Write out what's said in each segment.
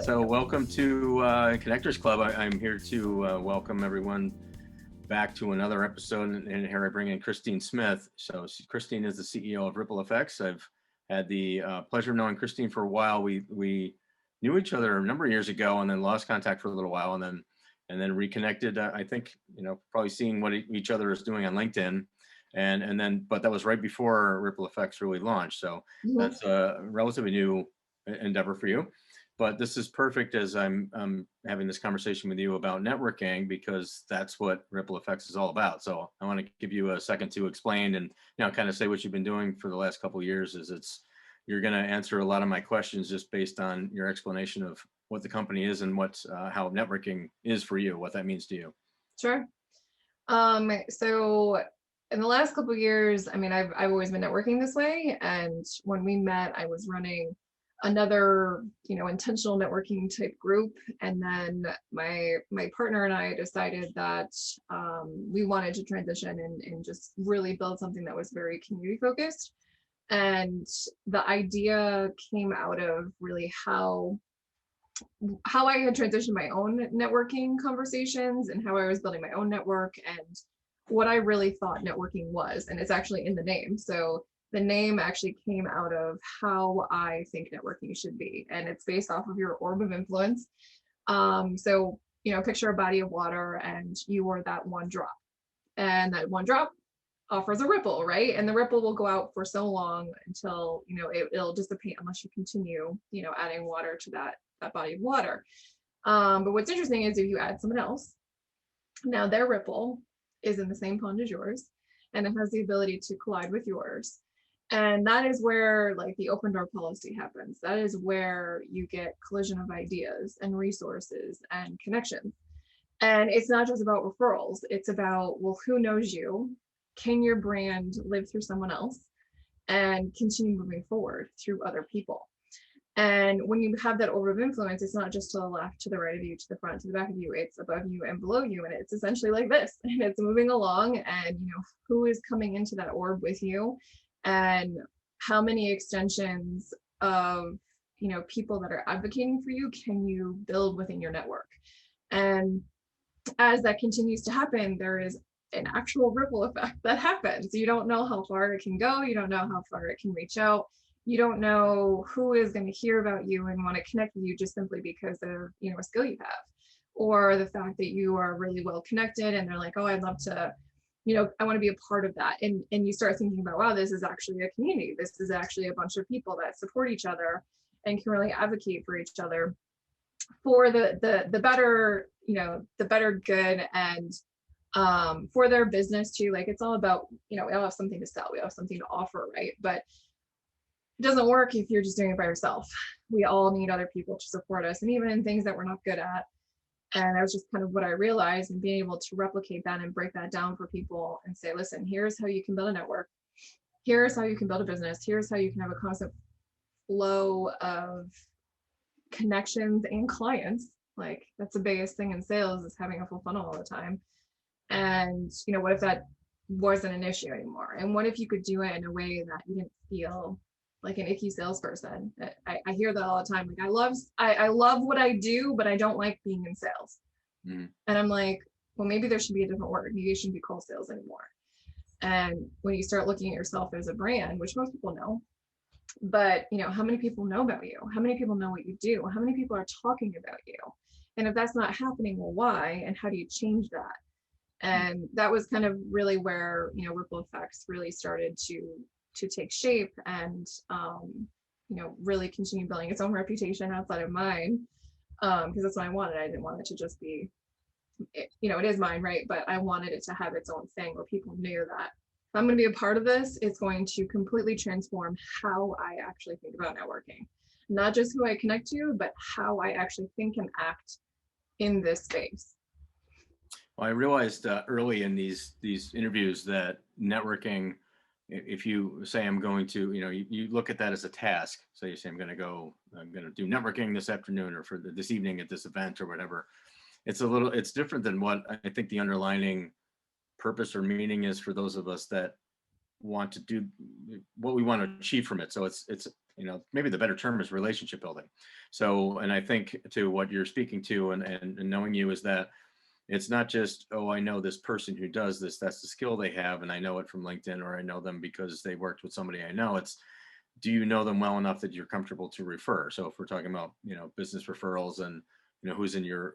So welcome to Connectors Club. I'm here to welcome everyone back to another episode, and here I bring in Christine Smith. So Christine is the CEO of riplEFX. I've had the pleasure of knowing Christine for a while. We knew each other a number of years ago, and then lost contact for a little while, and then reconnected. I think probably seeing what each other is doing on LinkedIn, and then but that was right before riplEFX really launched. So that's a relatively new endeavor for you. But this is perfect as I'm having this conversation with you about networking, because that's what riplEFX is all about. So I want to give you a second to explain and kind of say what you've been doing for the last couple of years. You're going to answer a lot of my questions just based on your explanation of what the company is and how networking is for you, what that means to you. Sure. So in the last couple of years, I mean, I've always been networking this way. And when we met, I was running another, intentional networking type group. And then my partner and I decided that we wanted to transition and just really build something that was very community focused. And the idea came out of really how I had transitioned my own networking conversations and how I was building my own network and what I really thought networking was. And it's actually in the name. So the name actually came out of how I think networking should be. And it's based off of your orb of influence. So, picture a body of water and you are that one drop. And that one drop offers a ripple, right? And the ripple will go out for so long until, it'll dissipate unless you continue, adding water to that body of water. But what's interesting is if you add someone else, now their ripple is in the same pond as yours, and it has the ability to collide with yours. And that is where like the open door policy happens. That is where you get collision of ideas and resources and connections. And it's not just about referrals. It's about, well, who knows you? Can your brand live through someone else and continue moving forward through other people? And when you have that orb of influence, it's not just to the left, to the right of you, to the front, to the back of you, it's above you and below you. And it's essentially like this, and it's moving along, and who is coming into that orb with you, and how many extensions of people that are advocating for you can you build within your network. And as that continues to happen, there is an actual ripple effect that happens. You don't know how far it can go. You don't know how far it can reach out. You don't know who is going to hear about you and want to connect with you just simply because of a skill you have, or the fact that you are really well connected and they're like, oh, I'd love to, I want to be a part of that. And you start thinking about, wow, this is actually a community. This is actually a bunch of people that support each other and can really advocate for each other for the better, the better good, and for their business too. Like it's all about, we all have something to sell, we all have something to offer, right? But it doesn't work if you're just doing it by yourself. We all need other people to support us, and even in things that we're not good at. And that was just kind of what I realized, and being able to replicate that and break that down for people and say, listen, here's how you can build a network. Here's how you can build a business. Here's how you can have a constant flow of connections and clients. Like that's the biggest thing in sales, is having a full funnel all the time. And what if that wasn't an issue anymore? And what if you could do it in a way that you didn't feel like an icky salesperson? I hear that all the time. Like I love what I do, but I don't like being in sales. Mm-hmm. And I'm like, well, maybe there should be a different word. Maybe it shouldn't be called sales anymore. And when you start looking at yourself as a brand, which most people know, but how many people know about you? How many people know what you do? How many people are talking about you? And if that's not happening, well, why? And how do you change that? And that was kind of really where riplEFX really started to take shape, and really continue building its own reputation outside of mine, because that's what I wanted. I didn't want it to just be, it is mine, right? But I wanted it to have its own thing where people knew that if I'm going to be a part of this, it's going to completely transform how I actually think about networking. Not just who I connect to, but how I actually think and act in this space. Well, I realized early in these interviews that networking, if you say I'm going to, you look at that as a task. So you say I'm going to do networking this afternoon, or for this evening at this event or whatever. It's different than what I think the underlining purpose or meaning is for those of us that want to do what we want to achieve from it. So it's maybe the better term is relationship building. So, and I think to what you're speaking to and knowing you is that it's not just, oh, I know this person who does this, that's the skill they have, and I know it from LinkedIn, or I know them because they worked with somebody I know. It's, do you know them well enough that you're comfortable to refer? So if we're talking about, business referrals and, who's in your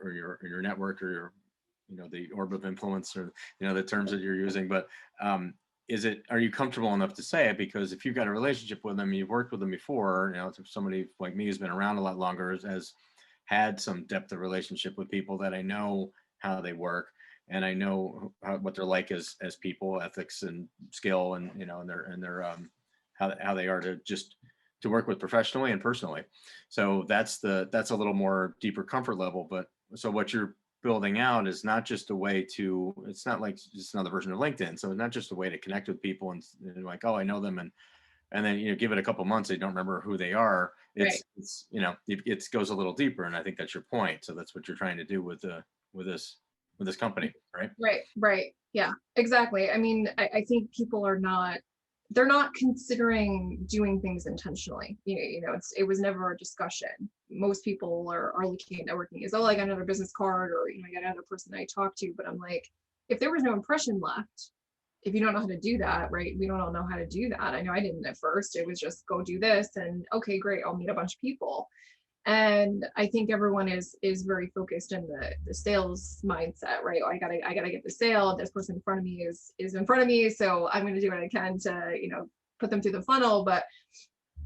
network, or your, the orb of influence, or, the terms that you're using, but are you comfortable enough to say it? Because if you've got a relationship with them, you've worked with them before, if somebody like me who's been around a lot longer, has had some depth of relationship with people, that I know how they work, and I know what they're like as people, ethics and skill, and and their how they are to work with professionally and personally. So that's a little more deeper comfort level. But so what you're building out is not just a way to, it's not like just another version of LinkedIn. So it's not just a way to connect with people and like, oh, I know them, and then give it a couple months, they don't remember who they are. Right. It goes a little deeper, and I think that's your point. So that's what you're trying to do with this company, right? Right. Yeah, exactly. I mean, I think people they're not considering doing things intentionally. It was never a discussion. Most people are looking at networking as, oh, I got another business card, or, I got another person I talk to. But I'm like, if there was no impression left, if you don't know how to do that, right? We don't all know how to do that. I know I didn't at first. It was just go do this and okay, great, I'll meet a bunch of people. And I think everyone is very focused in the sales mindset, right? Oh, I gotta get the sale. This person in front of me is in front of me, so I'm going to do what I can to put them through the funnel. But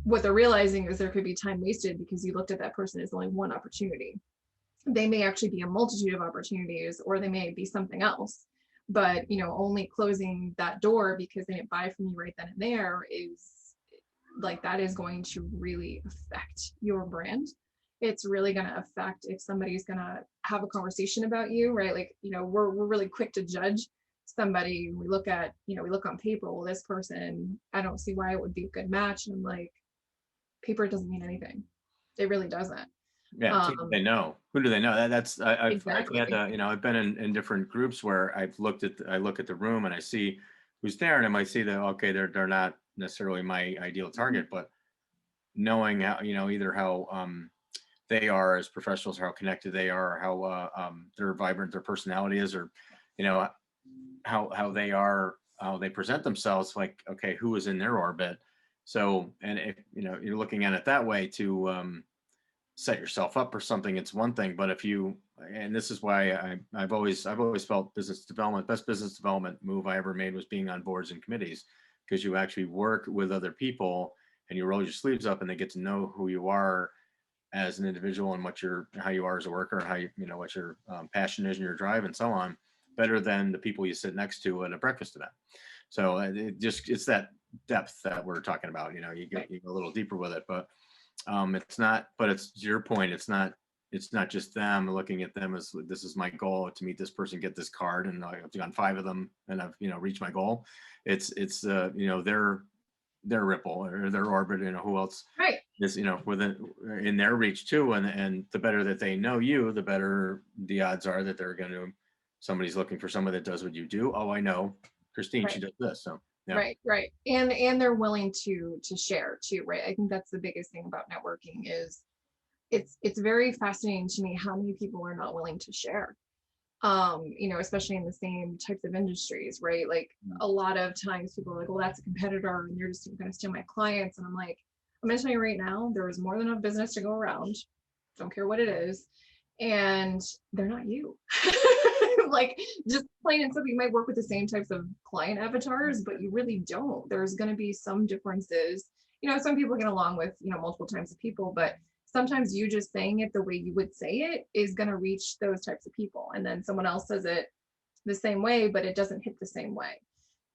what they're realizing is there could be time wasted because you looked at that person as only one opportunity. They may actually be a multitude of opportunities, or they may be something else. But only closing that door because they didn't buy from you right then and there is like, that is going to really affect your brand. It's really going to affect if somebody's going to have a conversation about you, right? Like, we're really quick to judge somebody. We look on paper, well, this person, I don't see why it would be a good match. And I'm like, paper doesn't mean anything. It really doesn't. Yeah, who do they know? Who do they know? I've Exactly. had I've been in different groups where I look at the room and I see who's there, and I might see that, okay, they're not necessarily my ideal target, but knowing how, either how they are as professionals, or how connected they are, or how their vibrant their personality is, or you know how they are, how they present themselves, like, okay, who is in their orbit. So, and if you're looking at it that way to set yourself up for something, it's one thing. But if you, and this is why I've always felt best business development move I ever made was being on boards and committees, because you actually work with other people and you roll your sleeves up and they get to know who you are as an individual, and how you are as a worker, how what your passion is and your drive and so on, better than the people you sit next to at a breakfast event. So it's that depth that we're talking about. You go a little deeper with it, but it's not. But it's your point. It's not just them looking at them as, this is my goal to meet this person, get this card, and I've done 5 of them and I've reached my goal. It's their ripple or their orbit. Who else Right. is within in their reach too, and the better that they know you, the better the odds are that somebody's looking for somebody that does what you do. Oh, I know Christine, Right. she does this. So yeah. Right. And they're willing to share too, right? I think that's the biggest thing about networking is it's very fascinating to me how many people are not willing to share. Especially in the same types of industries, right? Like, a lot of times people are like, well, that's a competitor and you're just going to steal my clients. And I'm like, I'm going to tell you right now, there is more than enough business to go around. Don't care what it is. And they're not you. Like, just plain and simple, you might work with the same types of client avatars, but you really don't. There's going to be some differences. Some people get along with, multiple types of people, but sometimes you just saying it the way you would say it is going to reach those types of people. And then someone else says it the same way, but it doesn't hit the same way.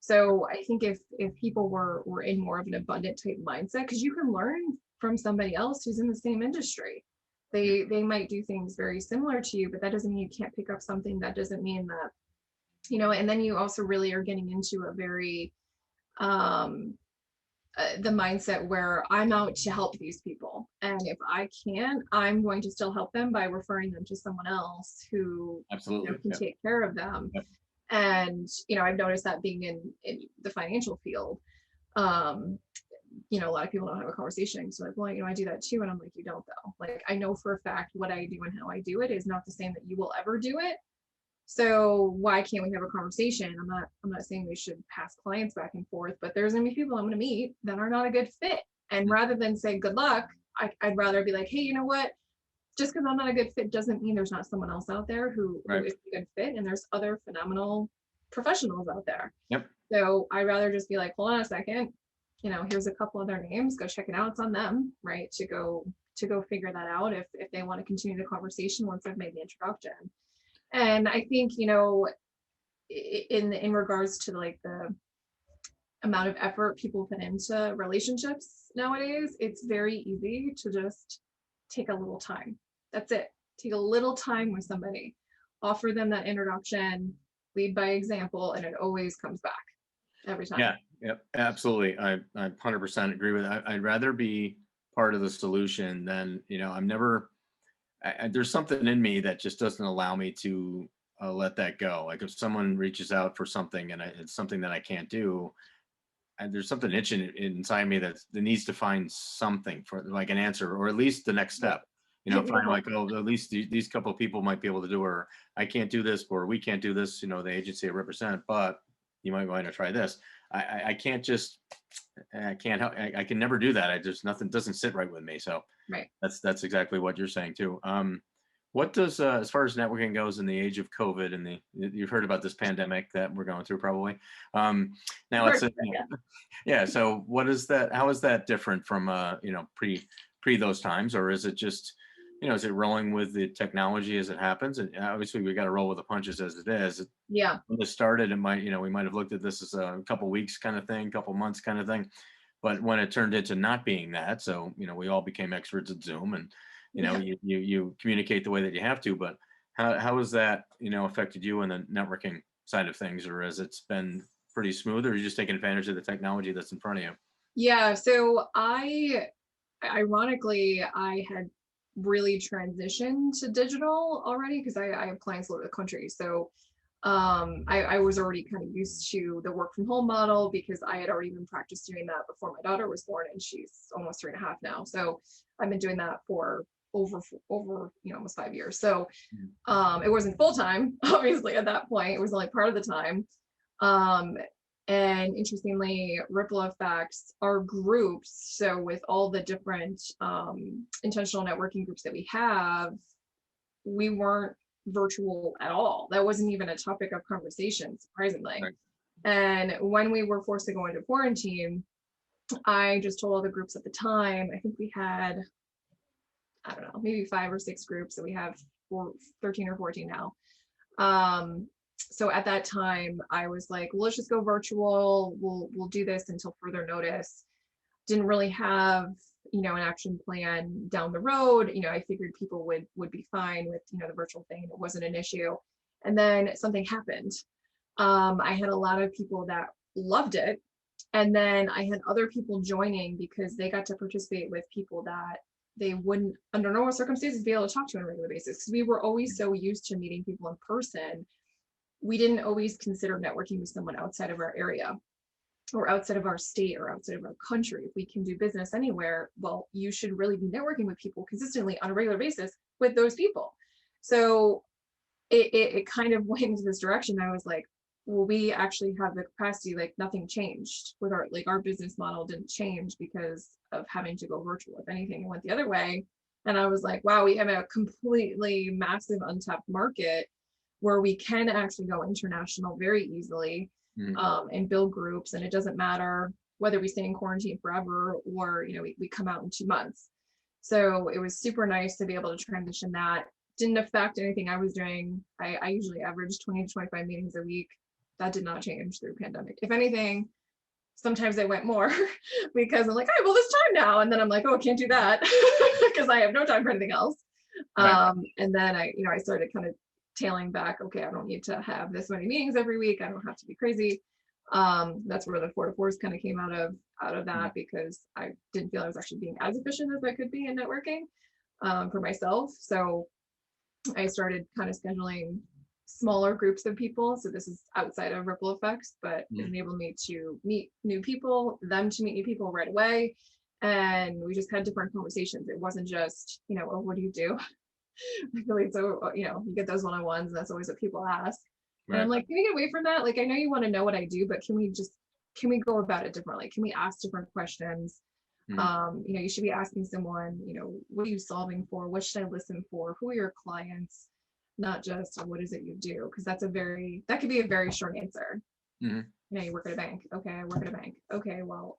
So I think if people were in more of an abundant type mindset, because you can learn from somebody else who's in the same industry. They might do things very similar to you, but that doesn't mean you can't pick up something. That doesn't mean that, and then you also really are getting into a very the mindset where I'm out to help these people. And if I can, I'm going to still help them by referring them to someone else who Absolutely. can take care of them. Yep. And, I've noticed that being in the financial field, a lot of people don't have a conversation. So like, well, I do that too. And I'm like, you don't though. Like, I know for a fact what I do and how I do it is not the same that you will ever do it. So why can't we have a conversation? I'm not saying we should pass clients back and forth, but there's gonna be people I'm gonna meet that are not a good fit. And rather than say good luck, I'd rather be like, hey, you know what? Just because I'm not a good fit doesn't mean there's not someone else out there who Right. is a good fit, and there's other phenomenal professionals out there. Yep. So I'd rather just be like, hold on a second, here's a couple other names, go check it out. It's on them, right? To go figure that out if they want to continue the conversation once I've made the introduction. And I think, in regards to like the amount of effort people put into relationships nowadays, it's very easy to just take a little time. That's it. Take a little time with somebody, offer them that introduction, lead by example, and it always comes back every time. Yeah. Yep. Absolutely. I 100% agree with that. I'd rather be part of the solution than, I'm never, there's something in me that just doesn't allow me to let that go. Like if someone reaches out for something and it's something that I can't do, and there's something itching inside me that needs to find something for like an answer or at least the next step. Find like, oh, at least these couple of people might be able to do, or I can't do this, or we can't do this. The agency I represent, but you might want to try this. I can't just, I can't help. I can never do that. I just nothing doesn't sit right with me. So Right. that's exactly what you're saying too. What does as far as networking goes in the age of COVID and you've heard about this pandemic that we're going through probably. Now it's yeah. So what is that? How is that different from pre those times, or is it just is it rolling with the technology as it happens? And obviously we got to roll with the punches as it is. Yeah. When it started, it might we might have looked at this as a couple weeks kind of thing, couple months kind of thing, but when it turned into not being that, so we all became experts at Zoom and you communicate the way that you have to, but how has that, affected you in the networking side of things, or has it been pretty smooth, or are you just taking advantage of the technology that's in front of you? Yeah. So ironically, I had really transitioned to digital already because I have clients all over the country. So I was already kind of used to the work from home model because I had already been practiced doing that before my daughter was born, and she's almost 3.5 now. So I've been doing that for over almost 5 years. So it wasn't full time, obviously at that point. It was only part of the time. Um, and interestingly, riplEFX are groups. So with all the different intentional networking groups that we have, we weren't virtual at all. That wasn't even a topic of conversation, surprisingly. Right. And when we were forced to go into quarantine, I just told all the groups at the time, I think we had, I don't know, maybe 5 or 6 groups. So we have 13 or 14 now. So at that time, I was like, well, let's just go virtual. We'll do this until further notice. Didn't really have an action plan down the road. I figured people would be fine with the virtual thing. It wasn't an issue. And then something happened. I had a lot of people that loved it, and then I had other people joining because they got to participate with people that they wouldn't under normal circumstances be able to talk to on a regular basis, because we were always so used to meeting people in person. We didn't always consider networking with someone outside of our area or outside of our state or outside of our country. If we can do business anywhere, well, you should really be networking with people consistently on a regular basis with those people. So it kind of went into this direction. I was like, well, we actually have the capacity, like nothing changed with our business model didn't change because of having to go virtual. If anything, it went the other way. And I was like, wow, we have a completely massive untapped market where we can actually go international very easily. And build groups, and it doesn't matter whether we stay in quarantine forever or we come out in 2 months. So it was super nice to be able to transition that. Didn't affect anything I was doing. I usually averaged 20 to 25 meetings a week. That did not change through pandemic. If anything, sometimes I went more because I'm like, I have all this time now, and then I'm like, oh, I can't do that because I have no time for anything else. Right. And then I started kind of tailing back. Okay, I don't need to have this many meetings every week. I don't have to be crazy. That's where the 4 to 4s kind of came out of that, because I didn't feel I was actually being as efficient as I could be in networking for myself. So I started kind of scheduling smaller groups of people. So this is outside of riplEFX, but it Mhm. enabled me to meet new people, them to meet new people right away. And we just had different conversations. It wasn't just, oh, what do you do? I feel like so, you get those one-on-ones and that's always what people ask. And I'm Right. like, can we get away from that? Like, I know you want to know what I do, but can we go about it differently? Can we ask different questions? Mhm. You should be asking someone, what are you solving for? What should I listen for? Who are your clients? Not just what is it you do? Because that could be a very short answer. Mhm. You work at a bank. Okay, I work at a bank. Okay, well,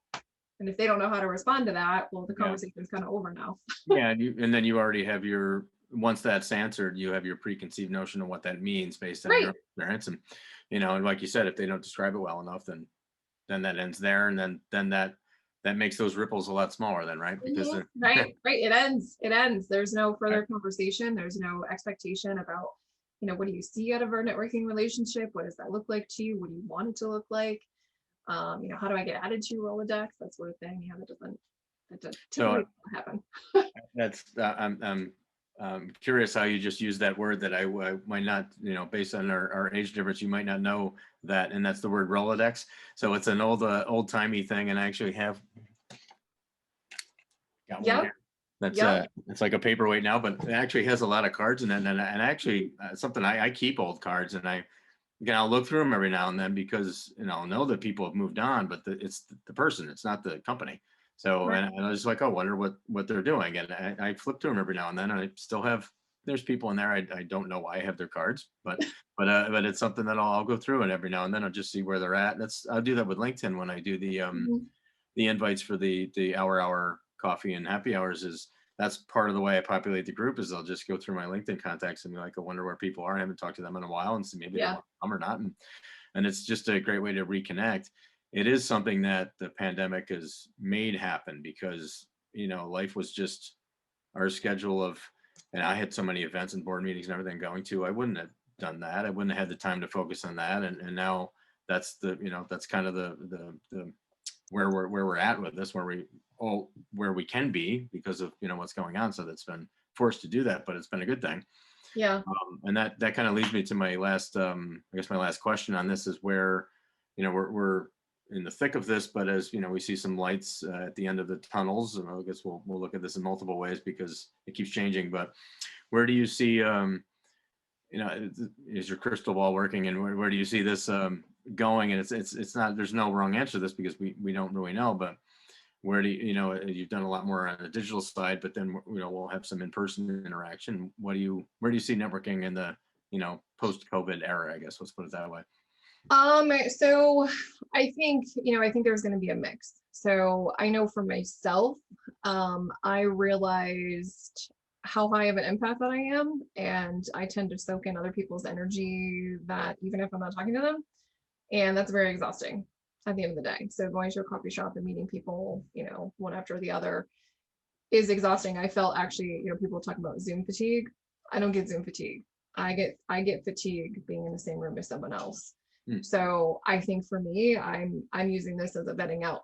and if they don't know how to respond to that, well, the Yeah. conversation's kind of over now. Yeah, and then you already have your once that's answered, you have your preconceived notion of what that means based on your Right. experience, and and like you said, if they don't describe it well enough, then that ends there, and then that makes those ripples a lot smaller, then, right? Because Mhm. then, Right, right. It ends. There's no further conversation. There's no expectation about, what do you see out of our networking relationship? What does that look like to you? What do you want it to look like? How do I get added to your Rolodex? That sort of thing. That does so typically not happen. that's I'm curious how you just use that word that I might not, based on our age difference, you might not know that, and that's the word Rolodex. So it's an old timey thing, and I actually have got one Yep, here. That's yep. it's like a paperweight now, but it actually has a lot of cards in it, and actually something I keep old cards, and again, I'll look through them every now and then because I know that people have moved on, but it's the person, it's not the company. So Right. and I was like, oh, wonder what they're doing, and I flip through them every now and then, and I still have there's people in there I don't know why I have their cards, but it's something that I'll go through, and every now and then I'll just see where they're at. I'll do that with LinkedIn when I do Mhm. the invites for the hour coffee and happy hours. Is that's part of the way I populate the group is I'll just go through my LinkedIn contacts and be like, I wonder where people are. I haven't talked to them in a while and see maybe they Yeah. want to come or not. And it's just a great way to reconnect. It is something that the pandemic has made happen because, life was just our schedule of, and I had so many events and board meetings and everything going to, I wouldn't have done that. I wouldn't have had the time to focus on that. And now that's that's kind of the where we're at with this, where we can be because of what's going on. So that's been forced to do that, but it's been a good thing. Yeah. And that kind of leads me to my last, I guess my last question on this is where, we're in the thick of this, but as we see some lights at the end of the tunnels, and I guess we'll look at this in multiple ways because it keeps changing. But where do you see, is your crystal ball working, and where do you see this going? And it's not, there's no wrong answer to this because we don't really know, but where do you've done a lot more on the digital side, but then we'll have some in-person interaction. Where do you see networking in the post-COVID era? I guess let's put it that way. So I think there's going to be a mix. So I know for myself, I realized how high of an empath that I am, and I tend to soak in other people's energy that even if I'm not talking to them, and that's very exhausting at the end of the day. So going to a coffee shop and meeting people, one after the other is exhausting. I felt actually, people talk about Zoom fatigue. I don't get Zoom fatigue. I get fatigue being in the same room as someone else. Hmm. So I think for me, I'm using this as a vetting out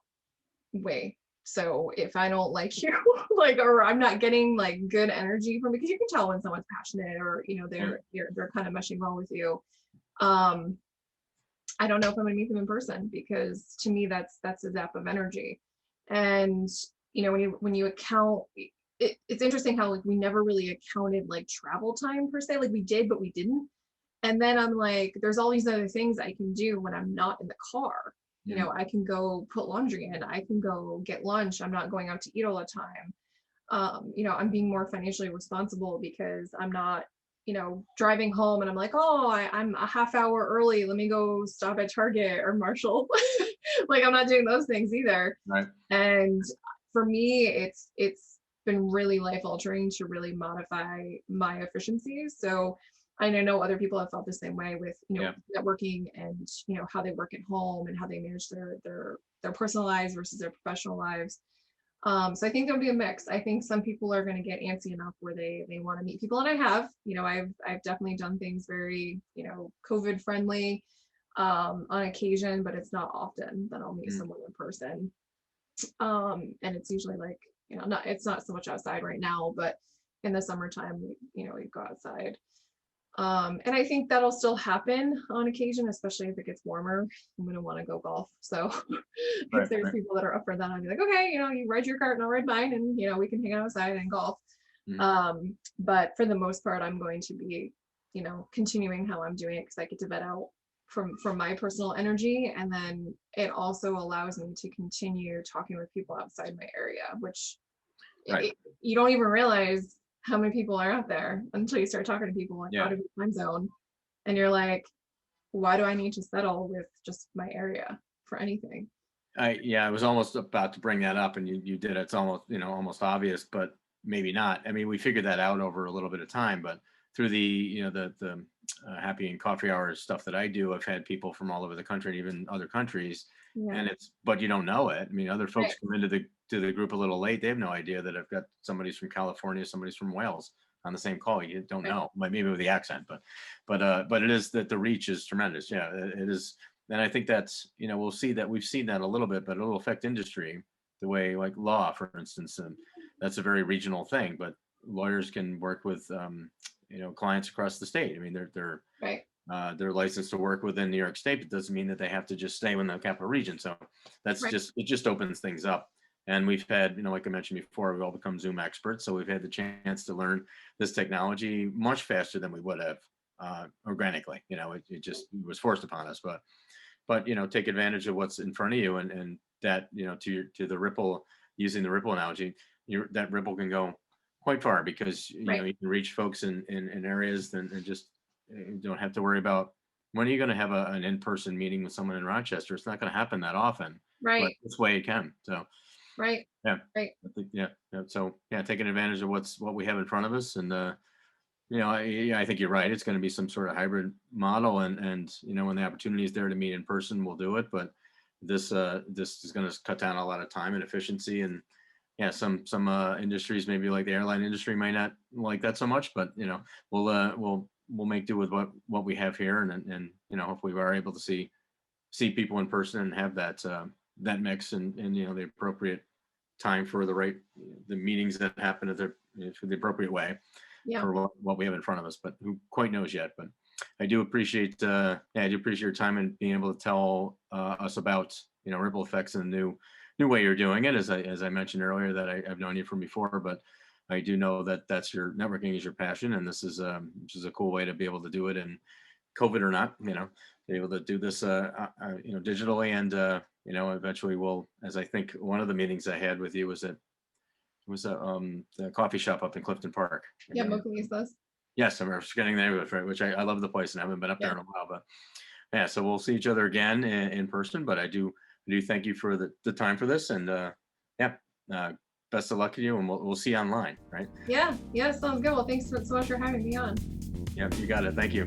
way. So if I don't like you, like, or I'm not getting like good energy from, because you can tell when someone's passionate or Right. they're kind of meshing well with you. Um, I don't know if I'm gonna meet them in person because to me that's a zap of energy. And when you account, it's interesting how like we never really accounted like travel time per se. Like we did, but we didn't. And then I'm like, there's all these other things I can do when I'm not in the car. Mhm. I can go put laundry in, I can go get lunch. I'm not going out to eat all the time. I'm being more financially responsible because I'm not, driving home and I'm like, oh, I'm a half hour early. Let me go stop at Target or Marshall. Like I'm not doing those things either. Right. And for me, it's been really life altering to really modify my efficiencies. So I know other people have felt the same way with, Yeah. networking and, how they work at home and how they manage their personal lives versus their professional lives. So I think there'll be a mix. I think some people are going to get antsy enough where they want to meet people, and I have, I've definitely done things very, COVID friendly on occasion, but it's not often that I'll meet Mhm. someone in person. And it's usually like, it's not so much outside right now, but in the summertime, we go outside. And I think that'll still happen on occasion, especially if it gets warmer. I'm gonna want to go golf. So if Right, there's right. people that are up for that, I'll be like, okay, you ride your cart and I'll ride mine, and we can hang out outside and golf. Mhm. But for the most part, I'm going to be, continuing how I'm doing it because I get to vet out from my personal energy, and then it also allows me to continue talking with people outside my area, which Right. you don't even realize how many people are out there until you start talking to people like Yeah. out of your time zone, and you're like, why do I need to settle with just my area for anything? Yeah, I was almost about to bring that up, and you did. It's almost, almost obvious, but maybe not. I mean, we figured that out over a little bit of time, but through the, the happy and coffee hours stuff that I do, I've had people from all over the country and even other countries, Yeah, and but you don't know it. I mean, other right, folks come into the group a little late. They have no idea that I've got somebody's from California, somebody's from Wales on the same call. You don't right. know, maybe with the accent, but it is that the reach is tremendous. Yeah, it is. And I think that's, we've seen that a little bit, but it'll affect industry the way, like law, for instance, and that's a very regional thing. But lawyers can work with, clients across the state. I mean, Right. they're licensed to work within New York State, but doesn't mean that they have to just stay within the capital region. So Right. it just opens things up. And we've had, like I mentioned before, we've all become Zoom experts. So we've had the chance to learn this technology much faster than we would have organically. It just was forced upon us. But take advantage of what's in front of you, and that, to the ripple, using the ripple analogy, that ripple can go quite far, because Right. you can reach folks in areas, and just you don't have to worry about when are you going to have an in-person meeting with someone in Rochester. It's not going to happen that often, but Right. this way it can. So Right. yeah, Right. I think, yeah. So yeah, taking advantage of what we have in front of us. And yeah, I think you're right. It's going to be some sort of hybrid model, and when the opportunity is there to meet in person, we'll do it. But this is going to cut down a lot of time and efficiency. And yeah, some industries, maybe like the airline industry, might not like that so much. But we'll make do with what we have here, and hopefully we are able to see people in person and have that mix, and the appropriate time for the meetings that happen for the appropriate way Yeah. for what we have in front of us, but who quite knows yet. But I do appreciate, yeah, I do appreciate your time and being able to tell us about, riplEFX and the new way you're doing it. As I mentioned earlier, that I've known you from before, but I do know that that's your networking is your passion, and this is which is a cool way to be able to do it, and COVID or not, be able to do this, digitally, and eventually we'll, as I think one of the meetings I had with you was the coffee shop up in Clifton Park. Yeah. Mockley's this. Yes, I'm forgetting the name of it, right? Which I love the place, and I haven't been up there Yeah. in a while. But yeah, so we'll see each other again in person. But I do thank you for the time for this, and yeah, uh, best of luck to you, and we'll see you online, right? Yeah. Yeah. Sounds good. Well, thanks so much for having me on. Yeah, you got it. Thank you.